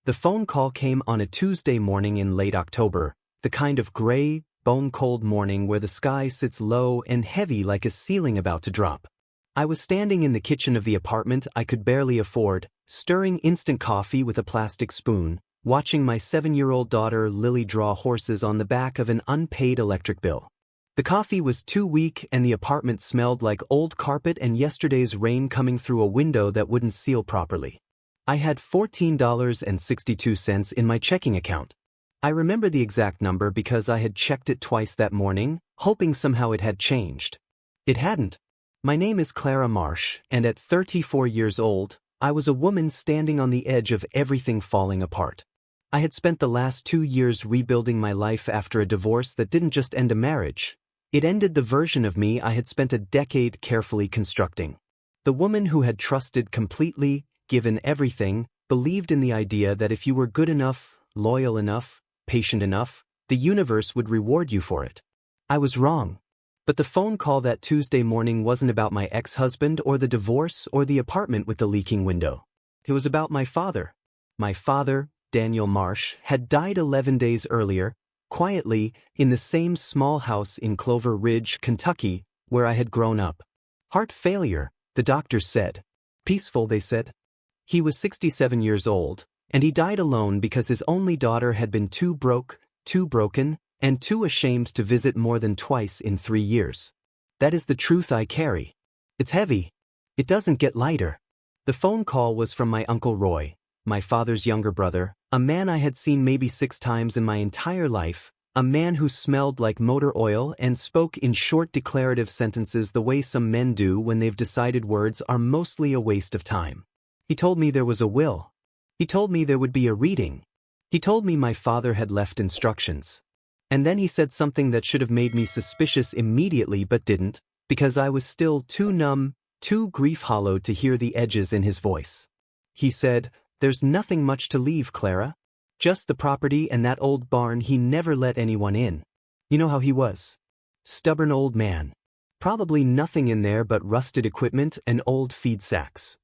The phone call came on a Tuesday morning in late October, the kind of gray, bone-cold morning where the sky sits low and heavy like a ceiling about to drop. I was standing in the kitchen of the apartment I could barely afford, stirring instant coffee with a plastic spoon, watching my 7-year-old daughter Lily draw horses on the back of an unpaid electric bill. The coffee was too weak and the apartment smelled like old carpet and yesterday's rain coming through a window that wouldn't seal properly. I had $14.62 in my checking account. I remember the exact number because I had checked it twice that morning, hoping somehow it had changed. It hadn't. My name is Clara Marsh, and at 34 years old, I was a woman standing on the edge of everything falling apart. I had spent the last 2 years rebuilding my life after a divorce that didn't just end a marriage. It ended the version of me I had spent a decade carefully constructing. The woman who had trusted completely, given everything, believed in the idea that if you were good enough, loyal enough, patient enough, the universe would reward you for it. I was wrong. But the phone call that Tuesday morning wasn't about my ex-husband or the divorce or the apartment with the leaking window. It was about my father. My father, Daniel Marsh, had died 11 days earlier, quietly, in the same small house in Clover Ridge, Kentucky, where I had grown up. Heart failure, the doctors said. Peaceful, they said. He was 67 years old, and he died alone because his only daughter had been too broke, too broken, and too ashamed to visit more than twice in 3 years. That is the truth I carry. It's heavy. It doesn't get lighter. The phone call was from my Uncle Roy, my father's younger brother, a man I had seen maybe 6 times in my entire life, a man who smelled like motor oil and spoke in short declarative sentences the way some men do when they've decided words are mostly a waste of time. He told me there was a will. He told me there would be a reading. He told me my father had left instructions. And then he said something that should have made me suspicious immediately but didn't, because I was still too numb, too grief-hollowed to hear the edges in his voice. He said, "There's nothing much to leave, Clara. Just the property and that old barn he never let anyone in." You know how he was. Stubborn old man. Probably nothing in there but rusted equipment and old feed sacks.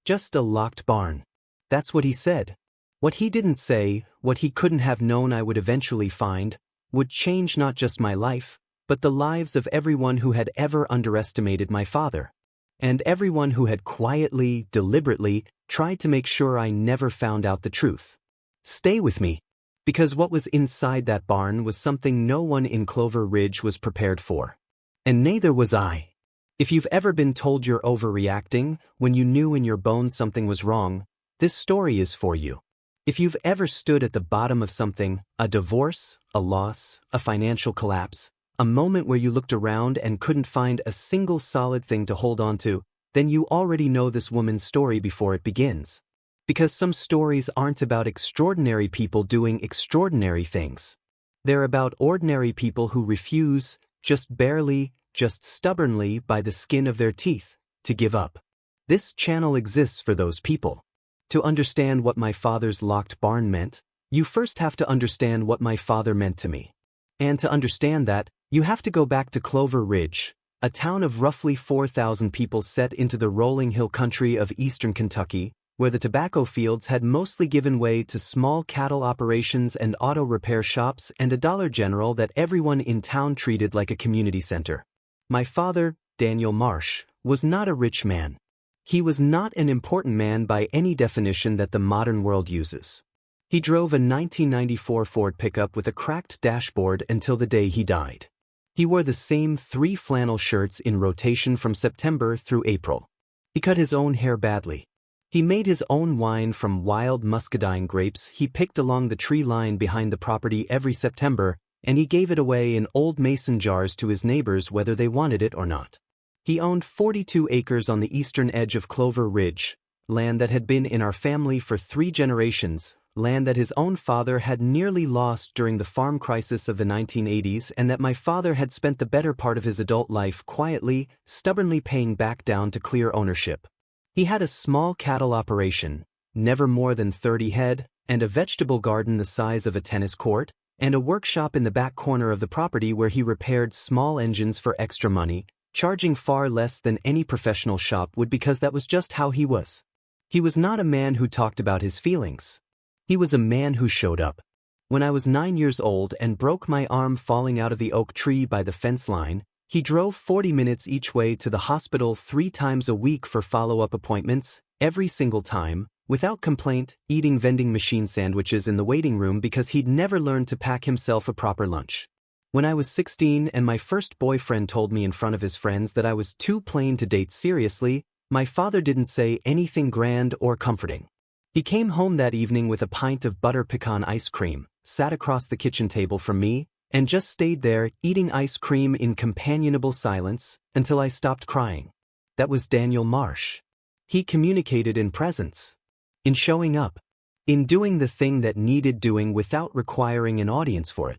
Just a locked barn. That's what he said. What he didn't say, what he couldn't have known I would eventually find, would change not just my life, but the lives of everyone who had ever underestimated my father. And everyone who had quietly, deliberately, tried to make sure I never found out the truth. Stay with me. Because what was inside that barn was something no one in Clover Ridge was prepared for. And neither was I. If you've ever been told you're overreacting, when you knew in your bones something was wrong, this story is for you. If you've ever stood at the bottom of something, a divorce, a loss, a financial collapse, a moment where you looked around and couldn't find a single solid thing to hold on to, then you already know this woman's story before it begins. Because some stories aren't about extraordinary people doing extraordinary things. They're about ordinary people who refuse, just barely, just stubbornly by the skin of their teeth, to give up. This channel exists for those people. To understand what my father's locked barn meant, you first have to understand what my father meant to me. And to understand that, you have to go back to Clover Ridge, a town of roughly 4,000 people set into the rolling hill country of eastern Kentucky, where the tobacco fields had mostly given way to small cattle operations and auto repair shops and a Dollar General that everyone in town treated like a community center. My father, Daniel Marsh, was not a rich man. He was not an important man by any definition that the modern world uses. He drove a 1994 Ford pickup with a cracked dashboard until the day he died. He wore the same 3 flannel shirts in rotation from September through April. He cut his own hair badly. He made his own wine from wild muscadine grapes he picked along the tree line behind the property every September, and he gave it away in old mason jars to his neighbors whether they wanted it or not. He owned 42 acres on the eastern edge of Clover Ridge, land that had been in our family for 3 generations, land that his own father had nearly lost during the farm crisis of the 1980s and that my father had spent the better part of his adult life quietly, stubbornly paying back down to clear ownership. He had a small cattle operation, never more than 30 head, and a vegetable garden the size of a tennis court, and a workshop in the back corner of the property where he repaired small engines for extra money, charging far less than any professional shop would because that was just how he was. He was not a man who talked about his feelings. He was a man who showed up. When I was 9 years old and broke my arm falling out of the oak tree by the fence line, he drove 40 minutes each way to the hospital 3 times a week for follow-up appointments, every single time, without complaint, eating vending machine sandwiches in the waiting room because he'd never learned to pack himself a proper lunch. When I was 16 and my first boyfriend told me in front of his friends that I was too plain to date seriously, my father didn't say anything grand or comforting. He came home that evening with a pint of butter pecan ice cream, sat across the kitchen table from me, and just stayed there eating ice cream in companionable silence until I stopped crying. That was Daniel Marsh. He communicated in presence, in showing up, in doing the thing that needed doing without requiring an audience for it.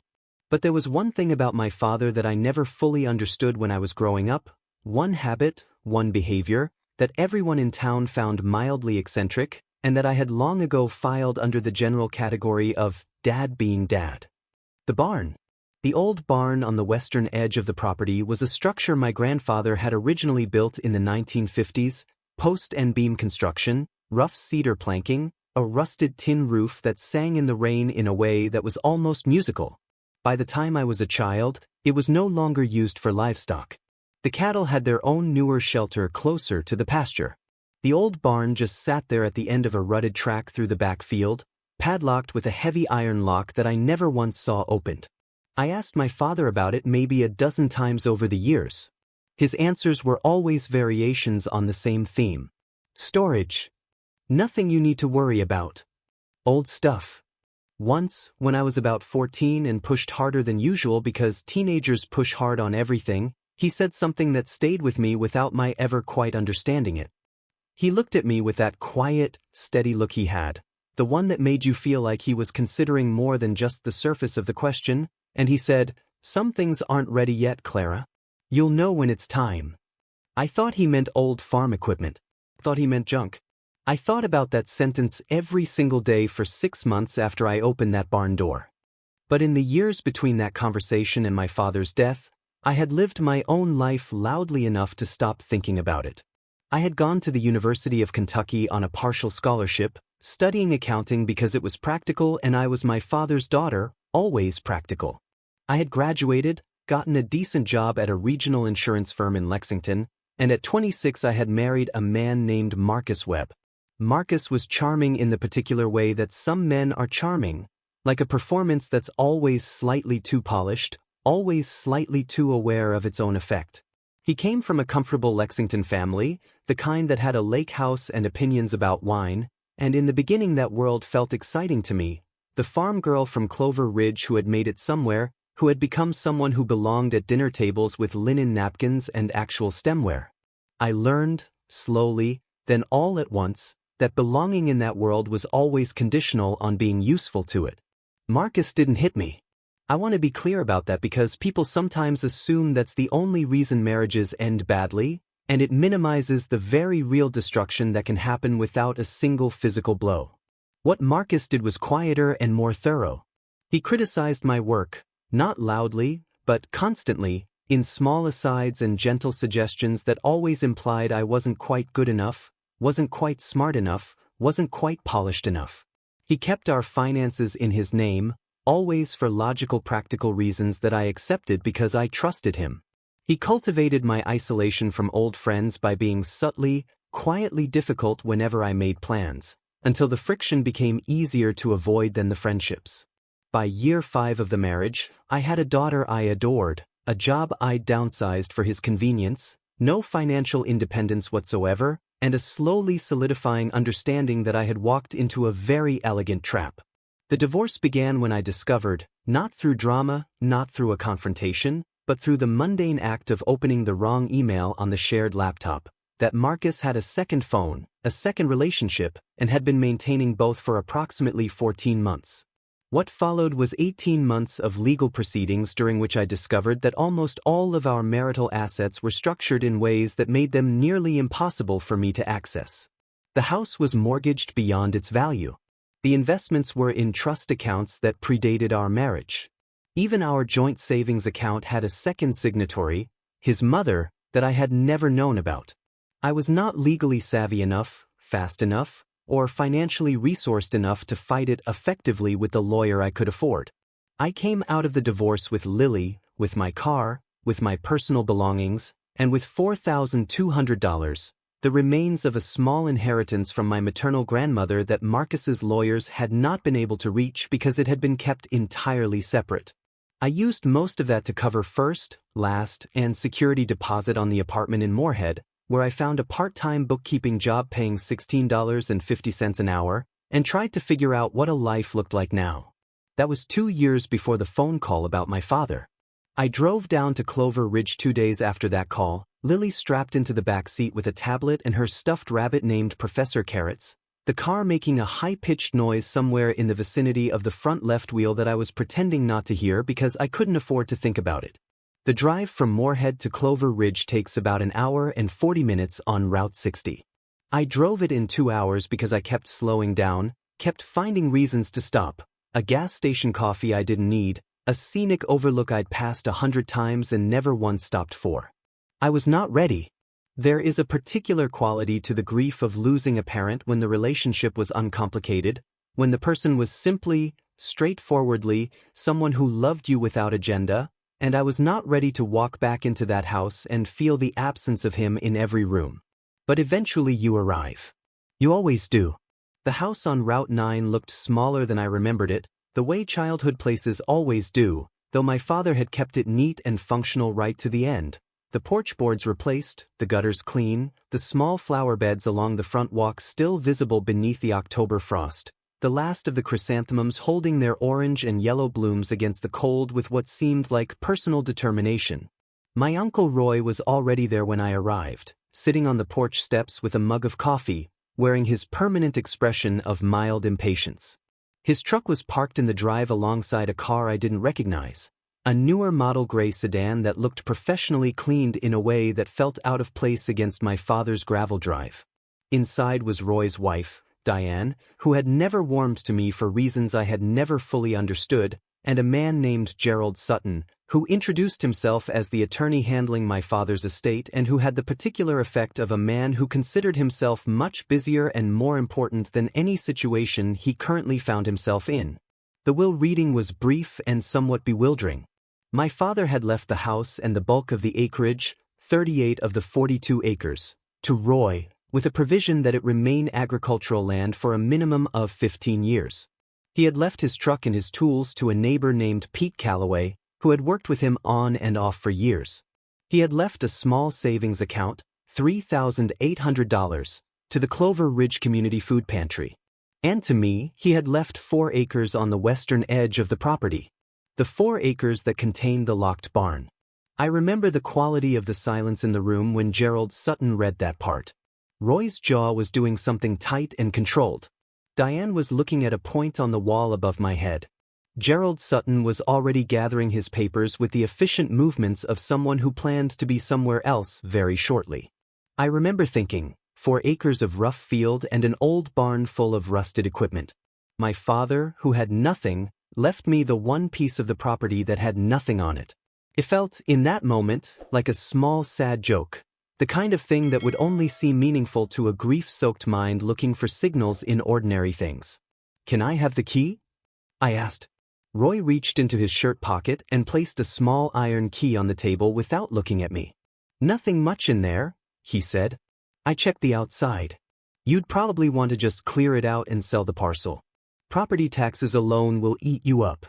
But there was one thing about my father that I never fully understood when I was growing up, one habit, one behavior, that everyone in town found mildly eccentric, and that I had long ago filed under the general category of dad being dad. The barn. The old barn on the western edge of the property was a structure my grandfather had originally built in the 1950s, post and beam construction, rough cedar planking, a rusted tin roof that sang in the rain in a way that was almost musical. By the time I was a child, it was no longer used for livestock. The cattle had their own newer shelter closer to the pasture. The old barn just sat there at the end of a rutted track through the back field, padlocked with a heavy iron lock that I never once saw opened. I asked my father about it maybe a dozen times over the years. His answers were always variations on the same theme. Storage. Nothing you need to worry about. Old stuff. Once, when I was about 14 and pushed harder than usual because teenagers push hard on everything, he said something that stayed with me without my ever quite understanding it. He looked at me with that quiet, steady look he had, the one that made you feel like he was considering more than just the surface of the question, and he said, "Some things aren't ready yet, Clara. You'll know when it's time." I thought he meant old farm equipment. Thought he meant junk. I thought about that sentence every single day for 6 months after I opened that barn door. But in the years between that conversation and my father's death, I had lived my own life loudly enough to stop thinking about it. I had gone to the University of Kentucky on a partial scholarship, studying accounting because it was practical and I was my father's daughter, always practical. I had graduated, gotten a decent job at a regional insurance firm in Lexington, and at 26 I had married a man named Marcus Webb. Marcus was charming in the particular way that some men are charming, like a performance that's always slightly too polished, always slightly too aware of its own effect. He came from a comfortable Lexington family, the kind that had a lake house and opinions about wine, and in the beginning that world felt exciting to me, the farm girl from Clover Ridge who had made it somewhere, who had become someone who belonged at dinner tables with linen napkins and actual stemware. I learned, slowly, then all at once, that belonging in that world was always conditional on being useful to it. Marcus didn't hit me. I want to be clear about that because people sometimes assume that's the only reason marriages end badly, and it minimizes the very real destruction that can happen without a single physical blow. What Marcus did was quieter and more thorough. He criticized my work, not loudly, but constantly, in small asides and gentle suggestions that always implied I wasn't quite good enough, wasn't quite smart enough, wasn't quite polished enough. He kept our finances in his name, always for logical practical reasons that I accepted because I trusted him. He cultivated my isolation from old friends by being subtly, quietly difficult whenever I made plans, until the friction became easier to avoid than the friendships. By year 5 of the marriage, I had a daughter I adored, a job I'd downsized for his convenience, no financial independence whatsoever, and a slowly solidifying understanding that I had walked into a very elegant trap. The divorce began when I discovered, not through drama, not through a confrontation, but through the mundane act of opening the wrong email on the shared laptop, that Marcus had a second phone, a second relationship, and had been maintaining both for approximately 14 months. What followed was 18 months of legal proceedings during which I discovered that almost all of our marital assets were structured in ways that made them nearly impossible for me to access. The house was mortgaged beyond its value. The investments were in trust accounts that predated our marriage. Even our joint savings account had a second signatory, his mother, that I had never known about. I was not legally savvy enough, fast enough, or financially resourced enough to fight it effectively with the lawyer I could afford. I came out of the divorce with Lily, with my car, with my personal belongings, and with $4,200, the remains of a small inheritance from my maternal grandmother that Marcus's lawyers had not been able to reach because it had been kept entirely separate. I used most of that to cover first, last, and security deposit on the apartment in Moorhead, where I found a part-time bookkeeping job paying $16.50 an hour, and tried to figure out what a life looked like now. That was 2 years before the phone call about my father. I drove down to Clover Ridge 2 days after that call, Lily strapped into the back seat with a tablet and her stuffed rabbit named Professor Carrots, the car making a high-pitched noise somewhere in the vicinity of the front left wheel that I was pretending not to hear because I couldn't afford to think about it. The drive from Moorhead to Clover Ridge takes about an hour and 40 minutes on Route 60. I drove it in 2 hours because I kept slowing down, kept finding reasons to stop, a gas station coffee I didn't need, a scenic overlook I'd passed 100 times and never once stopped for. I was not ready. There is a particular quality to the grief of losing a parent when the relationship was uncomplicated, when the person was simply, straightforwardly, someone who loved you without agenda, and I was not ready to walk back into that house and feel the absence of him in every room. But eventually you arrive. You always do. The house on Route 9 looked smaller than I remembered it, the way childhood places always do, though my father had kept it neat and functional right to the end. The porch boards replaced, the gutters clean, the small flower beds along the front walk still visible beneath the October frost, the last of the chrysanthemums holding their orange and yellow blooms against the cold with what seemed like personal determination. My Uncle Roy was already there when I arrived, sitting on the porch steps with a mug of coffee, wearing his permanent expression of mild impatience. His truck was parked in the drive alongside a car I didn't recognize. A newer model gray sedan that looked professionally cleaned in a way that felt out of place against my father's gravel drive. Inside was Roy's wife, Diane, who had never warmed to me for reasons I had never fully understood, and a man named Gerald Sutton, who introduced himself as the attorney handling my father's estate and who had the particular effect of a man who considered himself much busier and more important than any situation he currently found himself in. The will reading was brief and somewhat bewildering. My father had left the house and the bulk of the acreage, 38 of the 42 acres, to Roy, with a provision that it remain agricultural land for a minimum of 15 years. He had left his truck and his tools to a neighbor named Pete Calloway, who had worked with him on and off for years. He had left a small savings account, $3,800, to the Clover Ridge Community Food Pantry. And to me, he had left 4 acres on the western edge of the property. The 4 acres that contained the locked barn. I remember the quality of the silence in the room when Gerald Sutton read that part. Roy's jaw was doing something tight and controlled. Diane was looking at a point on the wall above my head. Gerald Sutton was already gathering his papers with the efficient movements of someone who planned to be somewhere else very shortly. I remember thinking, 4 acres of rough field and an old barn full of rusted equipment. My father, who had nothing, left me the one piece of the property that had nothing on it. It felt, in that moment, like a small sad joke, the kind of thing that would only seem meaningful to a grief-soaked mind looking for signals in ordinary things. "Can I have the key?" I asked. Roy reached into his shirt pocket and placed a small iron key on the table without looking at me. "Nothing much in there," he said. "I checked the outside. You'd probably want to just clear it out and sell the parcel. Property taxes alone will eat you up."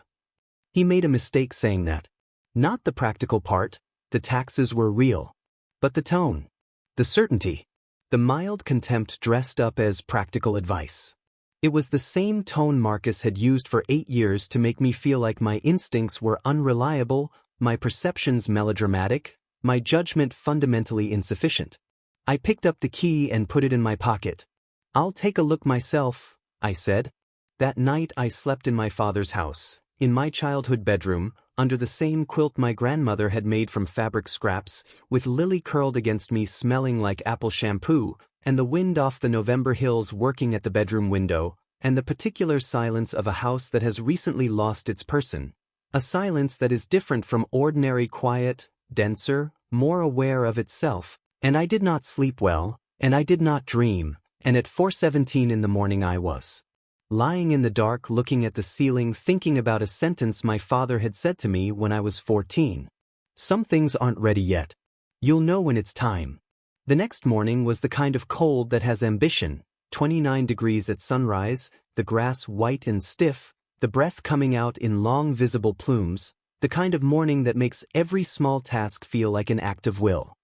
He made a mistake saying that. Not the practical part, the taxes were real. But the tone, the certainty, the mild contempt dressed up as practical advice. It was the same tone Marcus had used for 8 years to make me feel like my instincts were unreliable, my perceptions melodramatic, my judgment fundamentally insufficient. I picked up the key and put it in my pocket. "I'll take a look myself," I said. That night I slept in my father's house, in my childhood bedroom, under the same quilt my grandmother had made from fabric scraps, with Lily curled against me smelling like apple shampoo, and the wind off the November hills working at the bedroom window, and the particular silence of a house that has recently lost its person. A silence that is different from ordinary quiet, denser, more aware of itself. And I did not sleep well, and I did not dream, and at 4:17 in the morning I was lying in the dark looking at the ceiling thinking about a sentence my father had said to me when I was 14. Some things aren't ready yet. You'll know when it's time. The next morning was the kind of cold that has ambition, 29 degrees at sunrise, the grass white and stiff, the breath coming out in long visible plumes, the kind of morning that makes every small task feel like an act of will.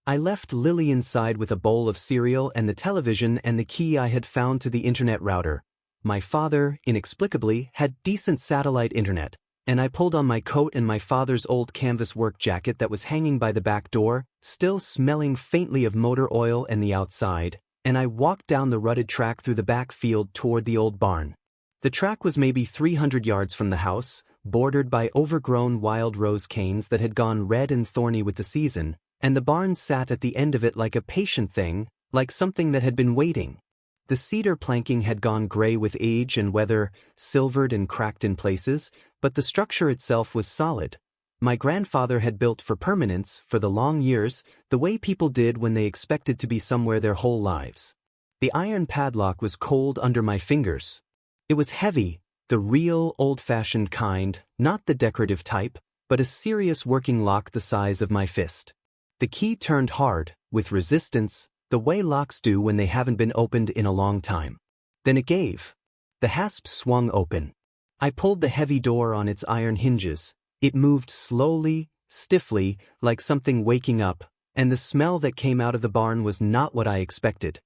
I left Lily inside with a bowl of cereal and the television and the key I had found to the internet router. My father, inexplicably, had decent satellite internet, and I pulled on my coat and my father's old canvas work jacket that was hanging by the back door, still smelling faintly of motor oil and the outside, and I walked down the rutted track through the back field toward the old barn. The track was maybe 300 yards from the house, bordered by overgrown wild rose canes that had gone red and thorny with the season, and the barn sat at the end of it like a patient thing, like something that had been waiting. The cedar planking had gone gray with age and weather, silvered and cracked in places, but the structure itself was solid. My grandfather had built for permanence, for the long years, the way people did when they expected to be somewhere their whole lives. The iron padlock was cold under my fingers. It was heavy, the real, old-fashioned kind, not the decorative type, but a serious working lock the size of my fist. The key turned hard, with resistance, the way locks do when they haven't been opened in a long time. Then it gave. The hasp swung open. I pulled the heavy door on its iron hinges. It moved slowly, stiffly, like something waking up, and the smell that came out of the barn was not what I expected.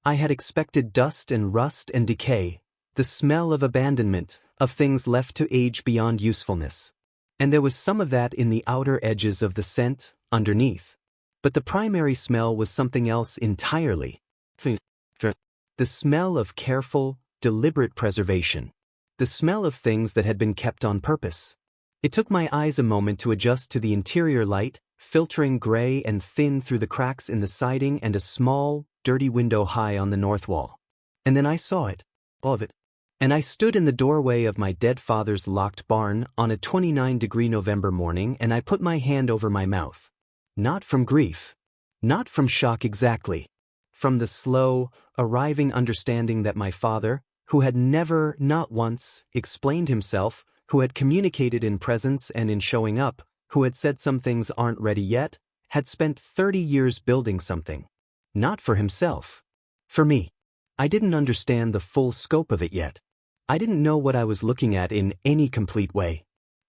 I had expected dust and rust and decay, the smell of abandonment, of things left to age beyond usefulness. And there was some of that in the outer edges of the scent, underneath. But the primary smell was something else entirely. The smell of careful, deliberate preservation. The smell of things that had been kept on purpose. It took my eyes a moment to adjust to the interior light, filtering gray and thin through the cracks in the siding and a small, dirty window high on the north wall. And then I saw it. All of it. And I stood in the doorway of my dead father's locked barn on a 29-degree November morning and I put my hand over my mouth. Not from grief. Not from shock exactly. From the slow, arriving understanding that my father, who had never, not once, explained himself, who had communicated in presence and in showing up, who had said some things aren't ready yet, had spent 30 years building something. Not for himself. For me. I didn't understand the full scope of it yet. I didn't know what I was looking at in any complete way.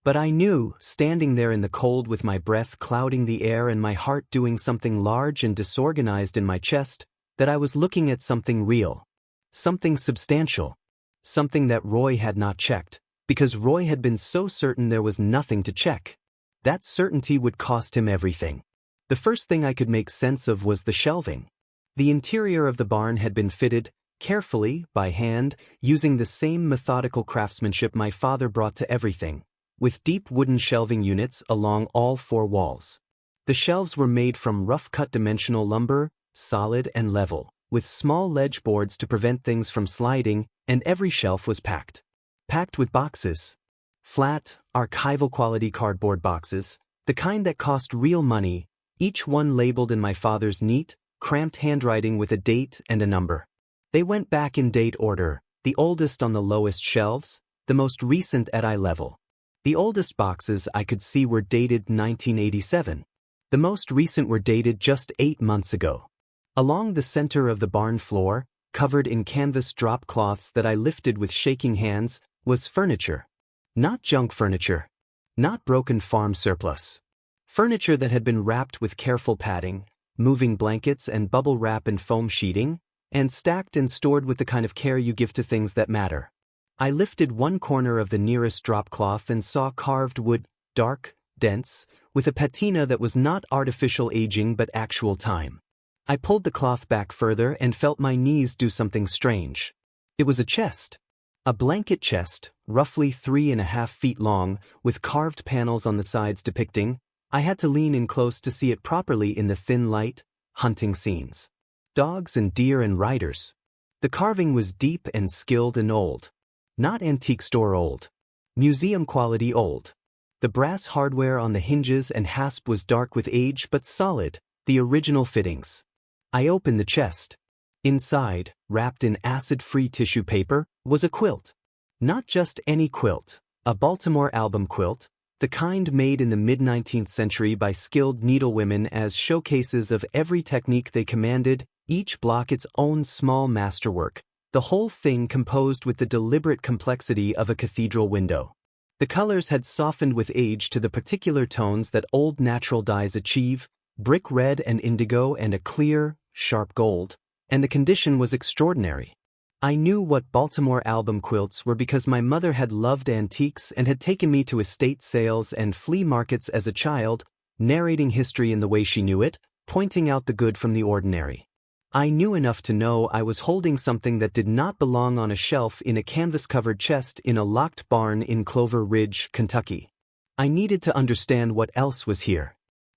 But I knew, standing there in the cold with my breath clouding the air and my heart doing something large and disorganized in my chest, that I was looking at something real. Something substantial. Something that Roy had not checked, because Roy had been so certain there was nothing to check. That certainty would cost him everything. The first thing I could make sense of was the shelving. The interior of the barn had been fitted, carefully, by hand, using the same methodical craftsmanship my father brought to everything, with deep wooden shelving units along all four walls. The shelves were made from rough-cut dimensional lumber, solid and level, with small ledge boards to prevent things from sliding, and every shelf was packed. Packed with boxes. Flat, archival-quality cardboard boxes, the kind that cost real money, each one labeled in my father's neat, cramped handwriting with a date and a number. They went back in date order, the oldest on the lowest shelves, the most recent at eye level. The oldest boxes I could see were dated 1987. The most recent were dated just 8 months ago. Along the center of the barn floor, covered in canvas drop cloths that I lifted with shaking hands, was furniture. Not junk furniture. Not broken farm surplus. Furniture that had been wrapped with careful padding, moving blankets and bubble wrap and foam sheeting, and stacked and stored with the kind of care you give to things that matter. I lifted one corner of the nearest drop cloth and saw carved wood, dark, dense, with a patina that was not artificial aging but actual time. I pulled the cloth back further and felt my knees do something strange. It was a chest. A blanket chest, roughly 3.5 feet long, with carved panels on the sides depicting, I had to lean in close to see it properly in the thin light, hunting scenes. Dogs and deer and riders. The carving was deep and skilled and old. Not antique store old. Museum quality old. The brass hardware on the hinges and hasp was dark with age but solid, the original fittings. I opened the chest. Inside, wrapped in acid-free tissue paper, was a quilt. Not just any quilt, a Baltimore album quilt, the kind made in the mid-19th century by skilled needlewomen as showcases of every technique they commanded, each block its own small masterwork, the whole thing composed with the deliberate complexity of a cathedral window. The colors had softened with age to the particular tones that old natural dyes achieve, brick red and indigo and a clear, sharp gold, and the condition was extraordinary. I knew what Baltimore album quilts were because my mother had loved antiques and had taken me to estate sales and flea markets as a child, narrating history in the way she knew it, pointing out the good from the ordinary. I knew enough to know I was holding something that did not belong on a shelf in a canvas-covered chest in a locked barn in Clover Ridge, Kentucky. I needed to understand what else was here.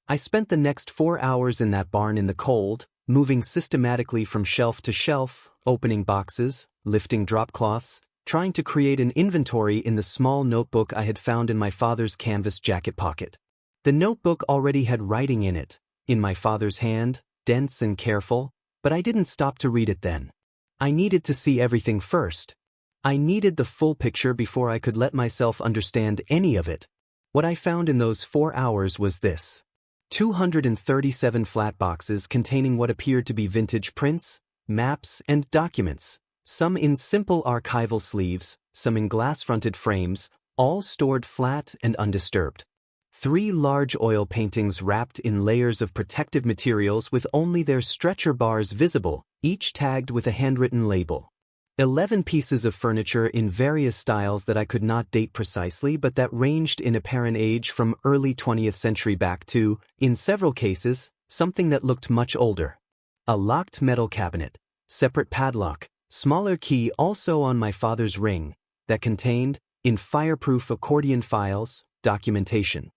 I spent the next 4 hours in that barn in the cold, moving systematically from shelf to shelf, opening boxes, lifting drop cloths, trying to create an inventory in the small notebook I had found in my father's canvas jacket pocket. The notebook already had writing in it, in my father's hand, dense and careful, but I didn't stop to read it then. I needed to see everything first. I needed the full picture before I could let myself understand any of it. What I found in those 4 hours was this: 237 flat boxes containing what appeared to be vintage prints, maps, and documents, some in simple archival sleeves, some in glass-fronted frames, all stored flat and undisturbed. 3 large oil paintings wrapped in layers of protective materials with only their stretcher bars visible, each tagged with a handwritten label. 11 pieces of furniture in various styles that I could not date precisely but that ranged in apparent age from early 20th century back to, in several cases, something that looked much older. A locked metal cabinet, separate padlock, smaller key also on my father's ring, that contained, in fireproof accordion files, documentation.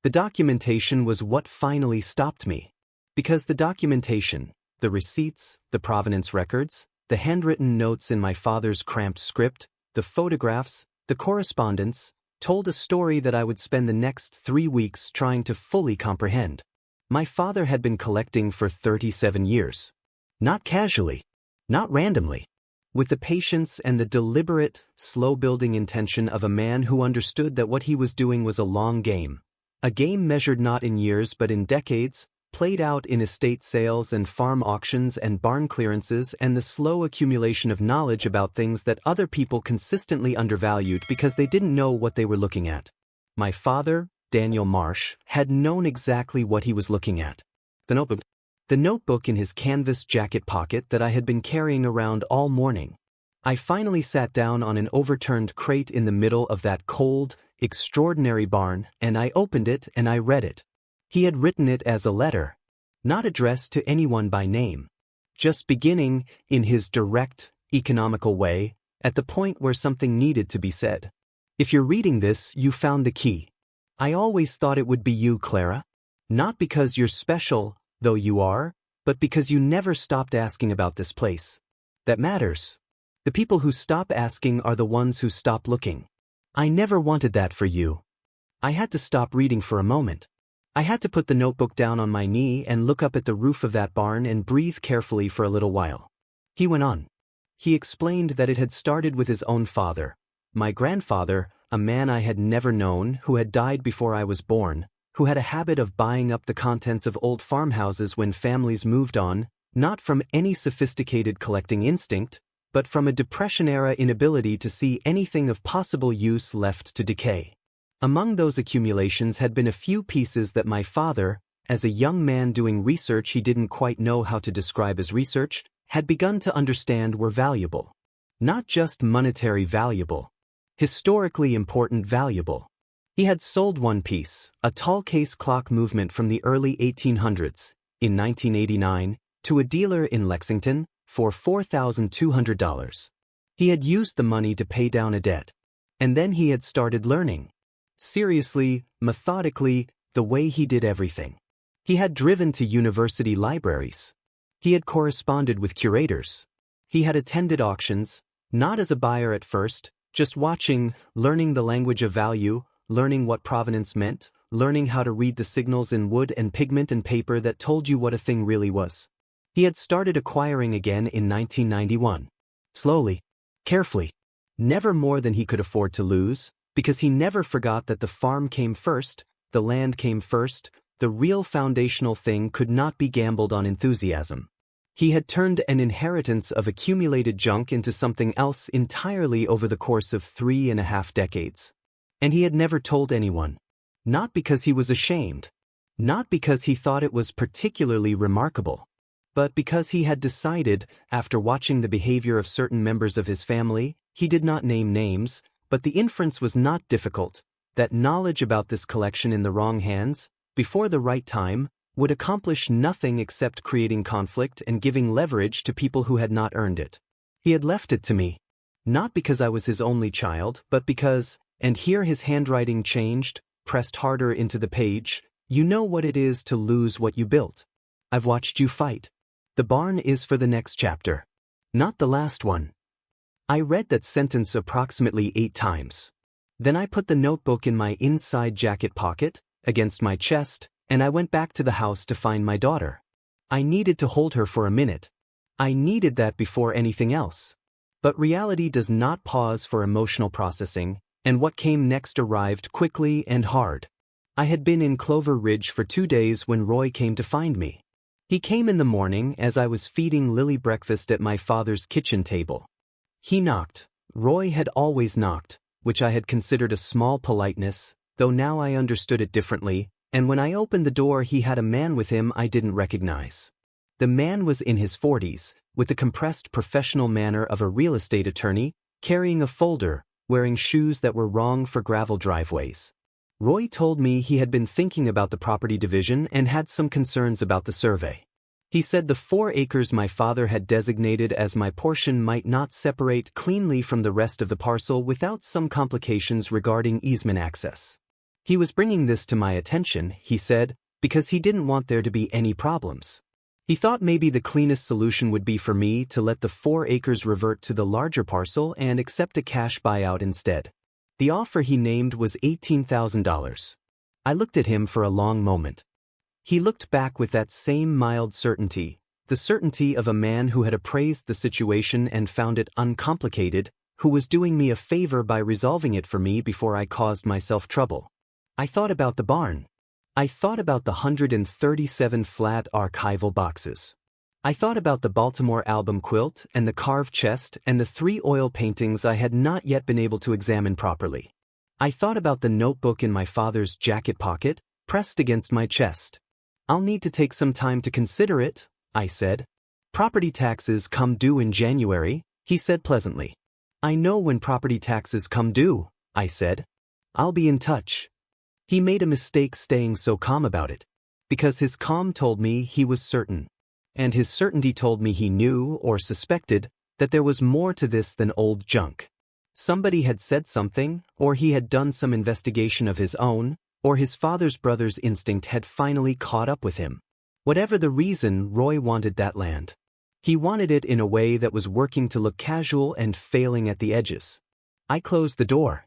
The documentation was what finally stopped me. Because the documentation, the receipts, the provenance records, the handwritten notes in my father's cramped script, the photographs, the correspondence, told a story that I would spend the next 3 weeks trying to fully comprehend. My father had been collecting for 37 years. Not casually, not randomly. With the patience and the deliberate, slow-building intention of a man who understood that what he was doing was a long game. A game measured not in years but in decades, played out in estate sales and farm auctions and barn clearances and the slow accumulation of knowledge about things that other people consistently undervalued because they didn't know what they were looking at. My father, Daniel Marsh, had known exactly what he was looking at. The notebook in his canvas jacket pocket that I had been carrying around all morning. I finally sat down on an overturned crate in the middle of that cold, extraordinary barn, and I opened it and I read it. He had written it as a letter, not addressed to anyone by name, just beginning, in his direct, economical way, at the point where something needed to be said. If you're reading this, you found the key. I always thought it would be you, Clara. Not because you're special, though you are, but because you never stopped asking about this place. That matters. The people who stop asking are the ones who stop looking. I never wanted that for you. I had to stop reading for a moment. I had to put the notebook down on my knee and look up at the roof of that barn and breathe carefully for a little while. He went on. He explained that it had started with his own father, my grandfather, a man I had never known who had died before I was born, who had a habit of buying up the contents of old farmhouses when families moved on, not from any sophisticated collecting instinct, but from a Depression-era inability to see anything of possible use left to decay. Among those accumulations had been a few pieces that my father, as a young man doing research he didn't quite know how to describe as research, had begun to understand were valuable. Not just monetary valuable. Historically important valuable. He had sold one piece, a tall case clock movement from the early 1800s, in 1989, to a dealer in Lexington, for $4,200. He had used the money to pay down a debt. And then he had started learning. Seriously, methodically, the way he did everything. He had driven to university libraries. He had corresponded with curators. He had attended auctions, not as a buyer at first, just watching, learning the language of value, learning what provenance meant, learning how to read the signals in wood and pigment and paper that told you what a thing really was. He had started acquiring again in 1991. Slowly, carefully, never more than he could afford to lose, because he never forgot that the farm came first, the land came first, the real foundational thing could not be gambled on enthusiasm. He had turned an inheritance of accumulated junk into something else entirely over the course of 3.5 decades. And he had never told anyone. Not because he was ashamed. Not because he thought it was particularly remarkable. But because he had decided, after watching the behavior of certain members of his family, he did not name names, but the inference was not difficult, that knowledge about this collection in the wrong hands, before the right time, would accomplish nothing except creating conflict and giving leverage to people who had not earned it. He had left it to me. Not because I was his only child, but because, and here his handwriting changed, pressed harder into the page, you know what it is to lose what you built. I've watched you fight. The barn is for the next chapter. Not the last one. I read that sentence approximately 8 times. Then I put the notebook in my inside jacket pocket, against my chest, and I went back to the house to find my daughter. I needed to hold her for a minute. I needed that before anything else. But reality does not pause for emotional processing, and what came next arrived quickly and hard. I had been in Clover Ridge for 2 days when Roy came to find me. He came in the morning as I was feeding Lily breakfast at my father's kitchen table. He knocked. Roy had always knocked, which I had considered a small politeness, though now I understood it differently, and when I opened the door he had a man with him I didn't recognize. The man was in his 40s, with the compressed professional manner of a real estate attorney, carrying a folder, wearing shoes that were wrong for gravel driveways. Roy told me he had been thinking about the property division and had some concerns about the survey. He said the 4 acres my father had designated as my portion might not separate cleanly from the rest of the parcel without some complications regarding easement access. He was bringing this to my attention, he said, because he didn't want there to be any problems. He thought maybe the cleanest solution would be for me to let the 4 acres revert to the larger parcel and accept a cash buyout instead. The offer he named was $18,000. I looked at him for a long moment. He looked back with that same mild certainty, the certainty of a man who had appraised the situation and found it uncomplicated, who was doing me a favor by resolving it for me before I caused myself trouble. I thought about the barn. I thought about the 137 flat archival boxes. I thought about the Baltimore album quilt and the carved chest and the 3 oil paintings I had not yet been able to examine properly. I thought about the notebook in my father's jacket pocket, pressed against my chest. I'll need to take some time to consider it, I said. Property taxes come due in January, he said pleasantly. I know when property taxes come due, I said. I'll be in touch. He made a mistake staying so calm about it, because his calm told me he was certain, and his certainty told me he knew or suspected that there was more to this than old junk. Somebody had said something, or he had done some investigation of his own, or his father's brother's instinct had finally caught up with him. Whatever the reason, Roy wanted that land. He wanted it in a way that was working to look casual and failing at the edges. I closed the door.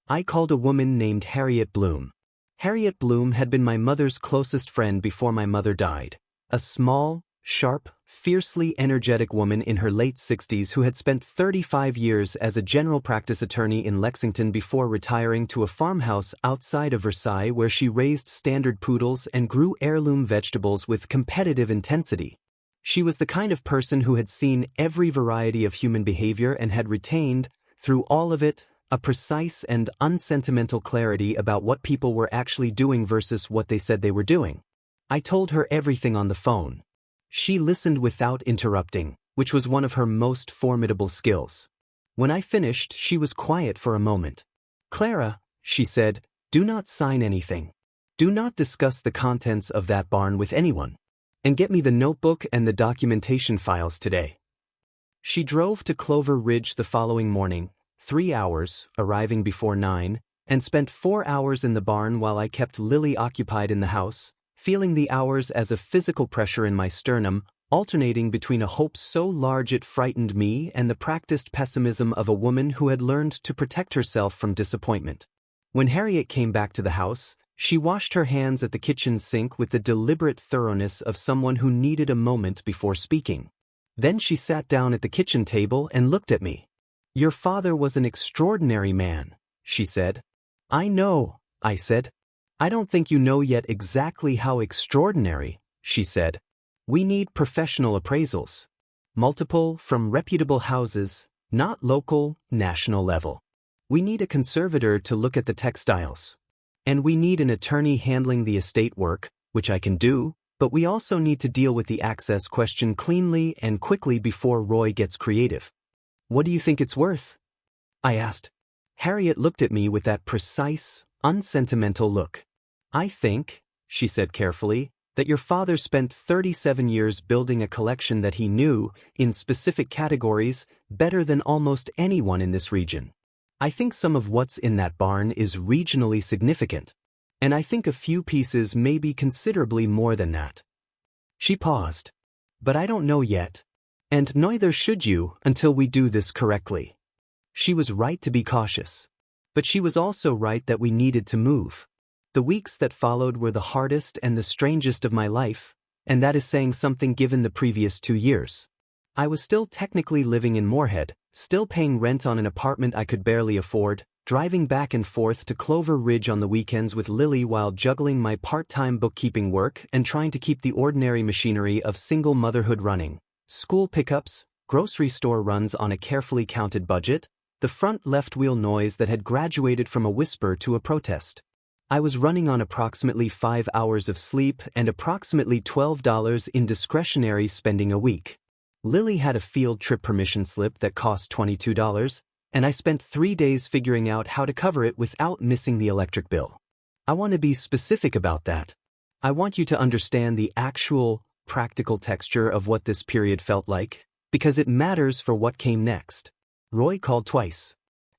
I called a woman named Harriet Bloom. Harriet Bloom had been my mother's closest friend before my mother died. A small, sharp, fiercely energetic woman in her late 60s who had spent 35 years as a general practice attorney in Lexington before retiring to a farmhouse outside of Versailles where she raised standard poodles and grew heirloom vegetables with competitive intensity. She was the kind of person who had seen every variety of human behavior and had retained, through all of it, a precise and unsentimental clarity about what people were actually doing versus what they said they were doing. I told her everything on the phone. She listened without interrupting, which was one of her most formidable skills. When I finished, she was quiet for a moment. Clara, she said, do not sign anything. Do not discuss the contents of that barn with anyone. And get me the notebook and the documentation files today. She drove to Clover Ridge the following morning, 3 hours, arriving before 9, and spent 4 hours in the barn while I kept Lily occupied in the house, feeling the hours as a physical pressure in my sternum, alternating between a hope so large it frightened me and the practiced pessimism of a woman who had learned to protect herself from disappointment. When Harriet came back to the house, She washed her hands at the kitchen sink with the deliberate thoroughness of someone who needed a moment before speaking. Then she sat down at the kitchen table and looked at me. "Your father was an extraordinary man," she said. "I know," I said. "I don't think you know yet exactly how extraordinary," she said. "We need professional appraisals. Multiple, from reputable houses, not local, national level. We need a conservator to look at the textiles. And we need an attorney handling the estate work, which I can do, but we also need to deal with the access question cleanly and quickly before Roy gets creative." "What do you think it's worth?" I asked. Harriet looked at me with that precise, unsentimental look. "I think," she said carefully, "that your father spent 37 years building a collection that he knew, in specific categories, better than almost anyone in this region. I think some of what's in that barn is regionally significant. And I think a few pieces may be considerably more than that." She paused. "But I don't know yet. And neither should you until we do this correctly." She was right to be cautious. But she was also right that we needed to move. The weeks that followed were the hardest and the strangest of my life, and that is saying something given the previous 2 years. I was still technically living in Moorhead, still paying rent on an apartment I could barely afford, driving back and forth to Clover Ridge on the weekends with Lily while juggling my part-time bookkeeping work and trying to keep the ordinary machinery of single motherhood running. School pickups, grocery store runs on a carefully counted budget, the front left wheel noise that had graduated from a whisper to a protest. I was running on approximately 5 hours of sleep and approximately $12 in discretionary spending a week. Lily had a field trip permission slip that cost $22, and I spent 3 days figuring out how to cover it without missing the electric bill. I want to be specific about that. I want you to understand the actual, practical texture of what this period felt like, because it matters for what came next. Roy called twice.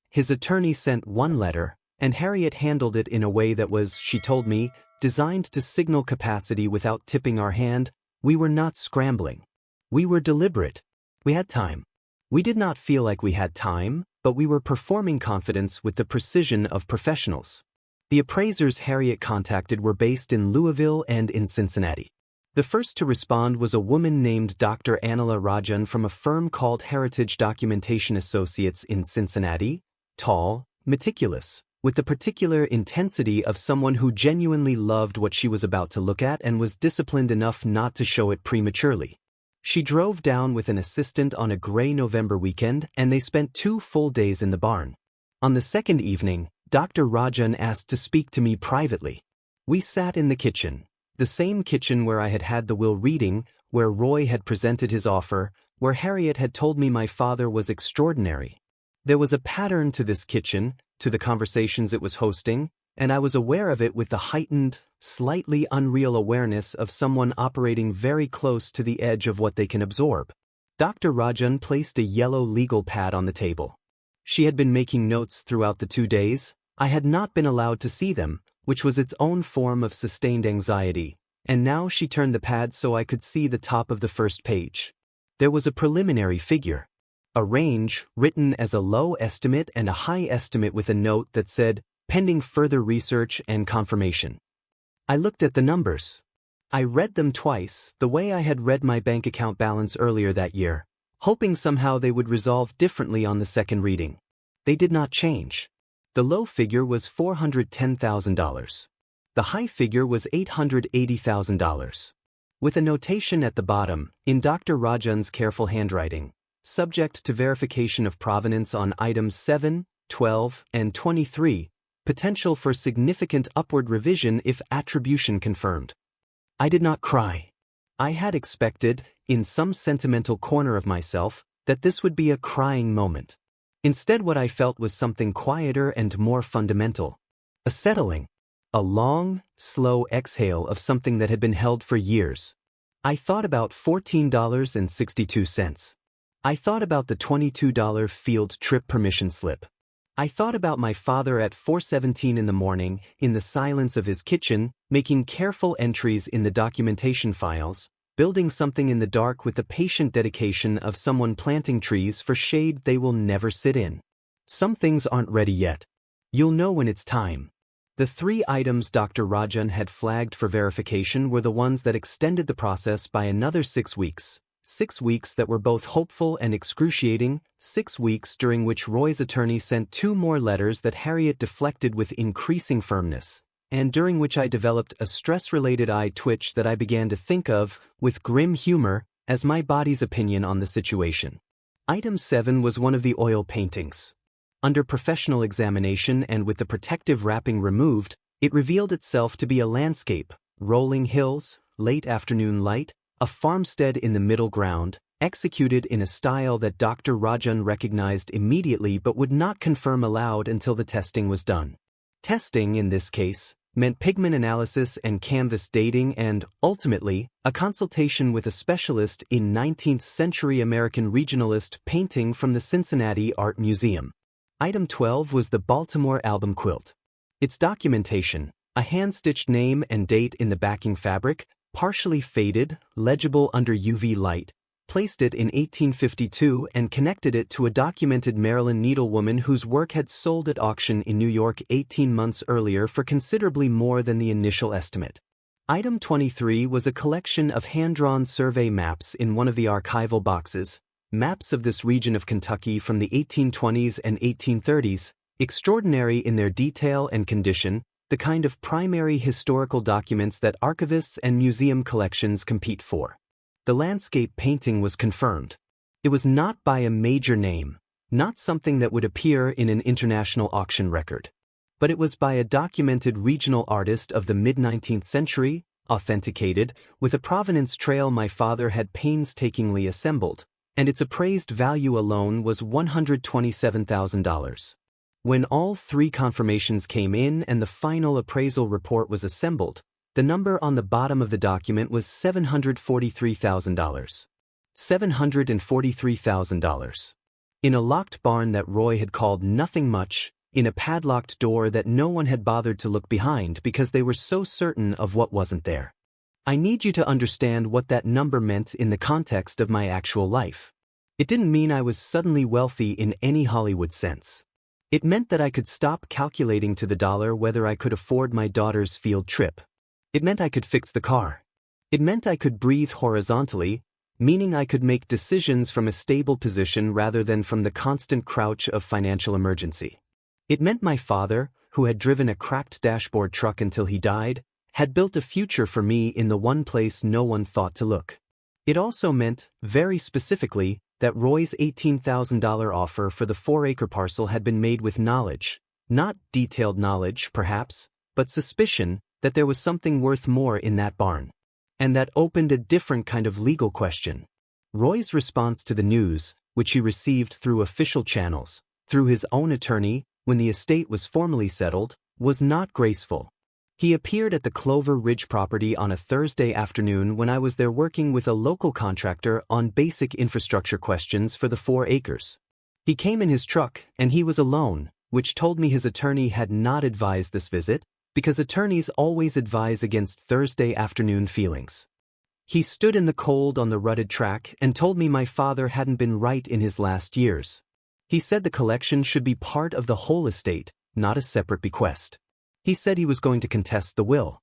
His attorney sent one letter, and Harriet handled it in a way that was, she told me, designed to signal capacity without tipping our hand. We were not scrambling. We were deliberate. We had time. We did not feel like we had time, but we were performing confidence with the precision of professionals. The appraisers Harriet contacted were based in Louisville and in Cincinnati. The first to respond was a woman named Dr. Anila Rajan from a firm called Heritage Documentation Associates in Cincinnati, tall, meticulous, with the particular intensity of someone who genuinely loved what she was about to look at and was disciplined enough not to show it prematurely. She drove down with an assistant on a gray November weekend, and they spent 2 full days in the barn. On the second evening, Dr. Rajan asked to speak to me privately. We sat in the kitchen, the same kitchen where I had had the will reading, where Roy had presented his offer, where Harriet had told me my father was extraordinary. There was a pattern to this kitchen, to the conversations it was hosting, and I was aware of it with the heightened, slightly unreal awareness of someone operating very close to the edge of what they can absorb. Dr. Rajan placed a yellow legal pad on the table. She had been making notes throughout the 2 days. I had not been allowed to see them, which was its own form of sustained anxiety, and now she turned the pad so I could see the top of the first page. There was a preliminary figure. A range, written as a low estimate and a high estimate with a note that said, "Pending further research and confirmation." I looked at the numbers. I read them twice, the way I had read my bank account balance earlier that year, hoping somehow they would resolve differently on the second reading. They did not change. The low figure was $410,000. The high figure was $880,000. With a notation at the bottom, in Dr. Rajan's careful handwriting, subject to verification of provenance on items 7, 12, and 23, potential for significant upward revision if attribution confirmed. I did not cry. I had expected, in some sentimental corner of myself, that this would be a crying moment. Instead, what I felt was something quieter and more fundamental. A settling. A long, slow exhale of something that had been held for years. I thought about $14.62. I thought about the $22 field trip permission slip. I thought about my father at 4:17 in the morning, in the silence of his kitchen, making careful entries in the documentation files, building something in the dark with the patient dedication of someone planting trees for shade they will never sit in. Some things aren't ready yet. You'll know when it's time. The 3 items Dr. Rajan had flagged for verification were the ones that extended the process by another 6 weeks. 6 weeks that were both hopeful and excruciating, 6 weeks during which Roy's attorney sent 2 more letters that Harriet deflected with increasing firmness, and during which I developed a stress-related eye twitch that I began to think of, with grim humor, as my body's opinion on the situation. Item 7 was one of the oil paintings. Under professional examination and with the protective wrapping removed, it revealed itself to be a landscape, rolling hills, late afternoon light, a farmstead in the middle ground, executed in a style that Dr. Rajan recognized immediately but would not confirm aloud until the testing was done. Testing, in this case, meant pigment analysis and canvas dating and, ultimately, a consultation with a specialist in 19th-century American regionalist painting from the Cincinnati Art Museum. Item 12 was the Baltimore album quilt. Its documentation, a hand-stitched name and date in the backing fabric, partially faded, legible under UV light, placed it in 1852 and connected it to a documented Maryland needlewoman whose work had sold at auction in New York 18 months earlier for considerably more than the initial estimate. Item 23 was a collection of hand-drawn survey maps in one of the archival boxes, maps of this region of Kentucky from the 1820s and 1830s, extraordinary in their detail and condition, the kind of primary historical documents that archivists and museum collections compete for. The landscape painting was confirmed. It was not by a major name, not something that would appear in an international auction record. But it was by a documented regional artist of the mid-19th century, authenticated, with a provenance trail my father had painstakingly assembled, and its appraised value alone was $127,000. When all 3 confirmations came in and the final appraisal report was assembled, the number on the bottom of the document was $743,000. $743,000. In a locked barn that Roy had called nothing much, in a padlocked door that no one had bothered to look behind because they were so certain of what wasn't there. I need you to understand what that number meant in the context of my actual life. It didn't mean I was suddenly wealthy in any Hollywood sense. It meant that I could stop calculating to the dollar whether I could afford my daughter's field trip. It meant I could fix the car. It meant I could breathe horizontally, meaning I could make decisions from a stable position rather than from the constant crouch of financial emergency. It meant my father, who had driven a cracked dashboard truck until he died, had built a future for me in the one place no one thought to look. It also meant, very specifically, that Roy's $18,000 offer for the 4-acre parcel had been made with knowledge, not detailed knowledge, perhaps, but suspicion that there was something worth more in that barn. And that opened a different kind of legal question. Roy's response to the news, which he received through official channels, through his own attorney, when the estate was formally settled, was not graceful. He appeared at the Clover Ridge property on a Thursday afternoon when I was there working with a local contractor on basic infrastructure questions for the 4 acres. He came in his truck, and he was alone, which told me his attorney had not advised this visit, because attorneys always advise against Thursday afternoon feelings. He stood in the cold on the rutted track and told me my father hadn't been right in his last years. He said the collection should be part of the whole estate, not a separate bequest. He said he was going to contest the will.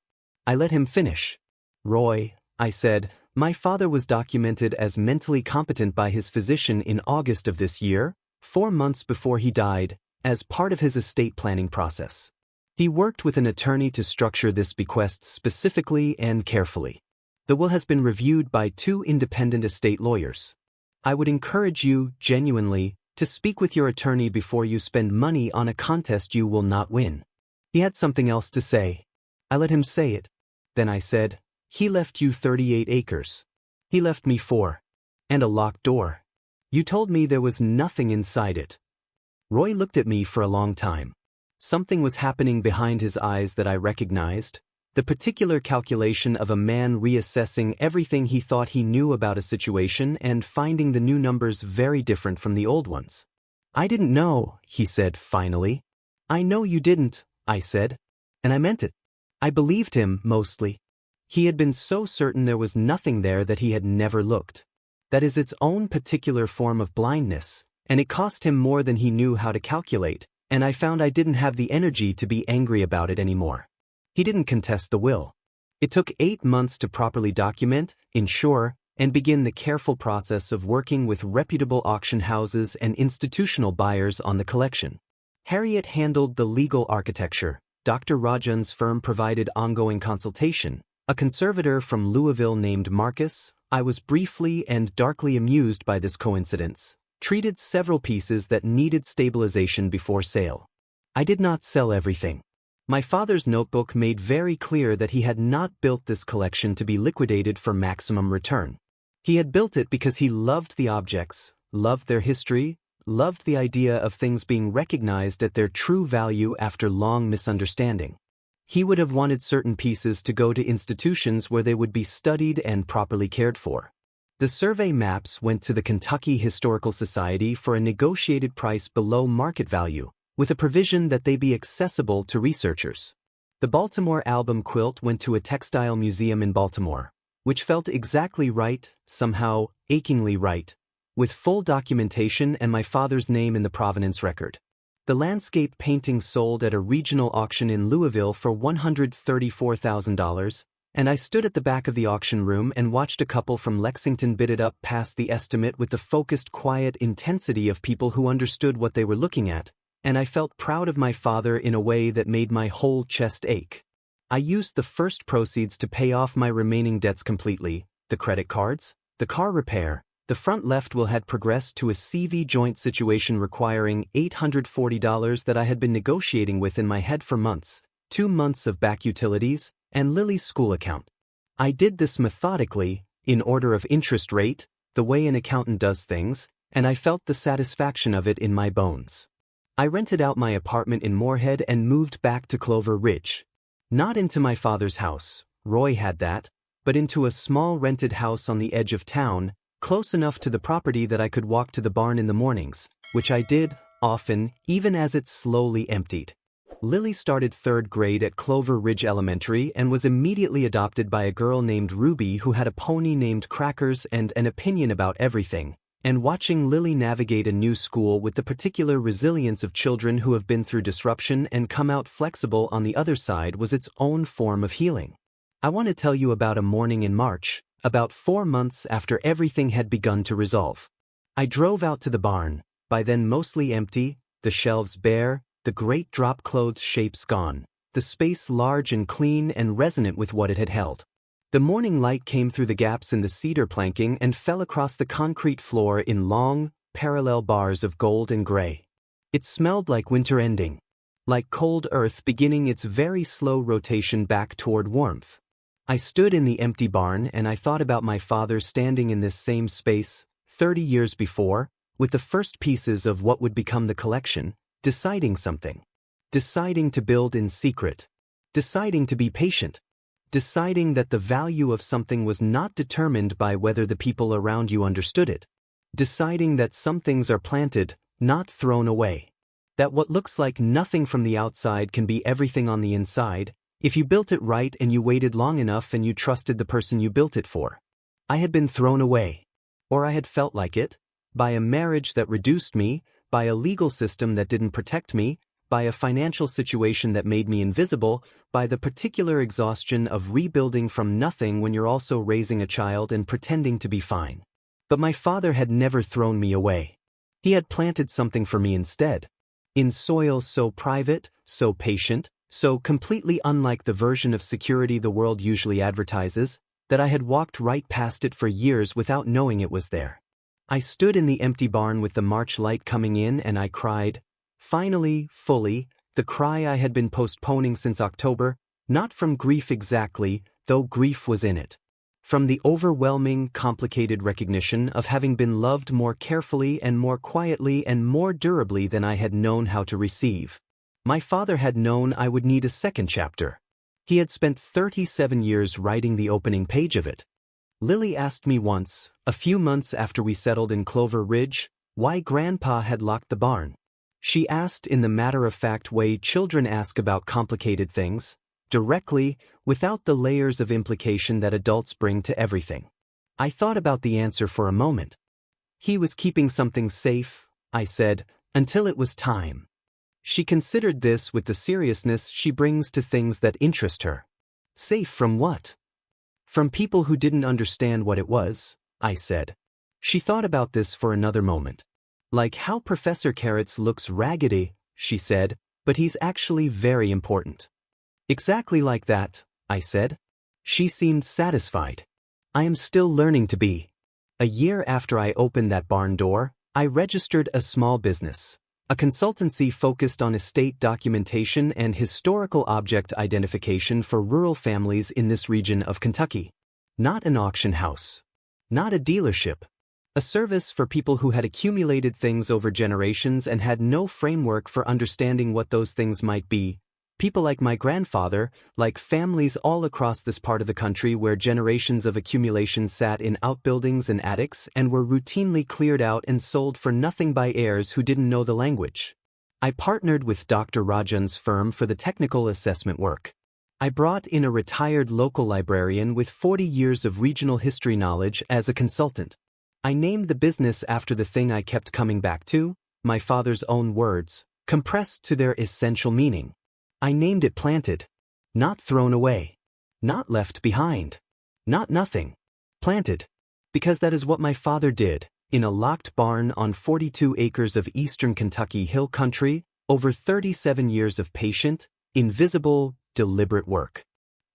I let him finish. Roy, I said, my father was documented as mentally competent by his physician in August of this year, 4 months before he died, as part of his estate planning process. He worked with an attorney to structure this bequest specifically and carefully. The will has been reviewed by 2 independent estate lawyers. I would encourage you, genuinely, to speak with your attorney before you spend money on a contest you will not win. He had something else to say. I let him say it. Then I said, he left you 38 acres. He left me 4. And a locked door. You told me there was nothing inside it. Roy looked at me for a long time. Something was happening behind his eyes that I recognized, the particular calculation of a man reassessing everything he thought he knew about a situation and finding the new numbers very different from the old ones. I didn't know, he said finally. I know you didn't, I said. And I meant it. I believed him, mostly. He had been so certain there was nothing there that he had never looked. That is its own particular form of blindness, and it cost him more than he knew how to calculate, and I found I didn't have the energy to be angry about it anymore. He didn't contest the will. It took 8 months to properly document, insure, and begin the careful process of working with reputable auction houses and institutional buyers on the collection. Harriet handled the legal architecture. Dr. Rajan's firm provided ongoing consultation. A conservator from Louisville named Marcus, I was briefly and darkly amused by this coincidence, treated several pieces that needed stabilization before sale. I did not sell everything. My father's notebook made very clear that he had not built this collection to be liquidated for maximum return. He had built it because he loved the objects, loved their history, loved the idea of things being recognized at their true value after long misunderstanding. He would have wanted certain pieces to go to institutions where they would be studied and properly cared for. The survey maps went to the Kentucky Historical Society for a negotiated price below market value, with a provision that they be accessible to researchers. The Baltimore album quilt went to a textile museum in Baltimore, which felt exactly right, somehow achingly right, with full documentation and my father's name in the provenance record. The landscape painting sold at a regional auction in Louisville for $134,000, and I stood at the back of the auction room and watched a couple from Lexington bid it up past the estimate with the focused, quiet intensity of people who understood what they were looking at, and I felt proud of my father in a way that made my whole chest ache. I used the first proceeds to pay off my remaining debts completely, the credit cards, the car repair. The front left wheel had progressed to a CV joint situation requiring $840 that I had been negotiating with in my head for months, 2 months of back utilities, and Lily's school account. I did this methodically, in order of interest rate, the way an accountant does things, and I felt the satisfaction of it in my bones. I rented out my apartment in Moorhead and moved back to Clover Ridge. Not into my father's house, Roy had that, but into a small rented house on the edge of town, close enough to the property that I could walk to the barn in the mornings, which I did, often, even as it slowly emptied. Lily started 3rd grade at Clover Ridge Elementary and was immediately adopted by a girl named Ruby who had a pony named Crackers and an opinion about everything, and watching Lily navigate a new school with the particular resilience of children who have been through disruption and come out flexible on the other side was its own form of healing. I want to tell you about a morning in March, about 4 months after everything had begun to resolve. I drove out to the barn, by then mostly empty, the shelves bare, the great drop clothes shapes gone, the space large and clean and resonant with what it had held. The morning light came through the gaps in the cedar planking and fell across the concrete floor in long, parallel bars of gold and gray. It smelled like winter ending, like cold earth beginning its very slow rotation back toward warmth. I stood in the empty barn and I thought about my father standing in this same space, 30 years before, with the first pieces of what would become the collection, deciding something. Deciding to build in secret. Deciding to be patient. Deciding that the value of something was not determined by whether the people around you understood it. Deciding that some things are planted, not thrown away. That what looks like nothing from the outside can be everything on the inside, if you built it right and you waited long enough and you trusted the person you built it for. I had been thrown away. Or I had felt like it, by a marriage that reduced me, by a legal system that didn't protect me, by a financial situation that made me invisible, by the particular exhaustion of rebuilding from nothing when you're also raising a child and pretending to be fine. But my father had never thrown me away. He had planted something for me instead. In soil so private, so patient, so completely unlike the version of security the world usually advertises, that I had walked right past it for years without knowing it was there. I stood in the empty barn with the March light coming in and I cried, finally, fully, the cry I had been postponing since October, not from grief exactly, though grief was in it. From the overwhelming, complicated recognition of having been loved more carefully and more quietly and more durably than I had known how to receive. My father had known I would need a second chapter. He had spent 37 years writing the opening page of it. Lily asked me once, a few months after we settled in Clover Ridge, why Grandpa had locked the barn. She asked in the matter-of-fact way children ask about complicated things, directly, without the layers of implication that adults bring to everything. I thought about the answer for a moment. He was keeping something safe, I said, until it was time. She considered this with the seriousness she brings to things that interest her. Safe from what? From people who didn't understand what it was, I said. She thought about this for another moment. Like how Professor Carrots looks raggedy, she said, but he's actually very important. Exactly like that, I said. She seemed satisfied. I am still learning to be. A year after I opened that barn door, I registered a small business, a consultancy focused on estate documentation and historical object identification for rural families in this region of Kentucky. Not an auction house. Not a dealership. A service for people who had accumulated things over generations and had no framework for understanding what those things might be. People like my grandfather, like families all across this part of the country where generations of accumulation sat in outbuildings and attics and were routinely cleared out and sold for nothing by heirs who didn't know the language. I partnered with Dr. Rajan's firm for the technical assessment work. I brought in a retired local librarian with 40 years of regional history knowledge as a consultant. I named the business after the thing I kept coming back to, my father's own words, compressed to their essential meaning. I named it Planted. Not thrown away. Not left behind. Not nothing. Planted. Because that is what my father did, in a locked barn on 42 acres of eastern Kentucky hill country, over 37 years of patient, invisible, deliberate work.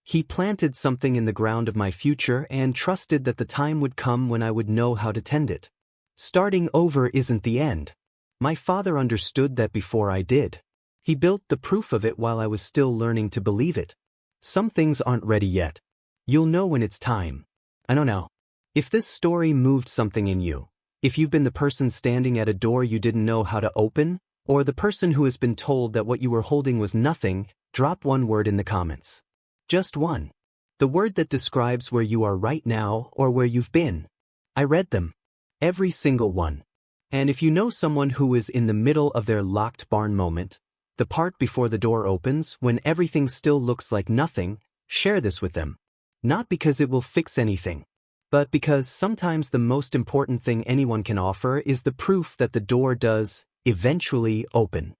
He planted something in the ground of my future and trusted that the time would come when I would know how to tend it. Starting over isn't the end. My father understood that before I did. He built the proof of it while I was still learning to believe it. Some things aren't ready yet. You'll know when it's time. I don't know. If this story moved something in you, if you've been the person standing at a door you didn't know how to open, or the person who has been told that what you were holding was nothing, drop one word in the comments. Just one. The word that describes where you are right now or where you've been. I read them. Every single one. And if you know someone who is in the middle of their locked barn moment, the part before the door opens when everything still looks like nothing, share this with them. Not because it will fix anything, but because sometimes the most important thing anyone can offer is the proof that the door does eventually open.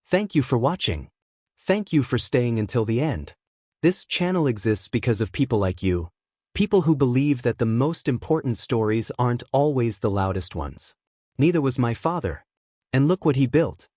Thank you for watching. Thank you for staying until the end. This channel exists because of people like you, people who believe that the most important stories aren't always the loudest ones. Neither was my father. And look what he built.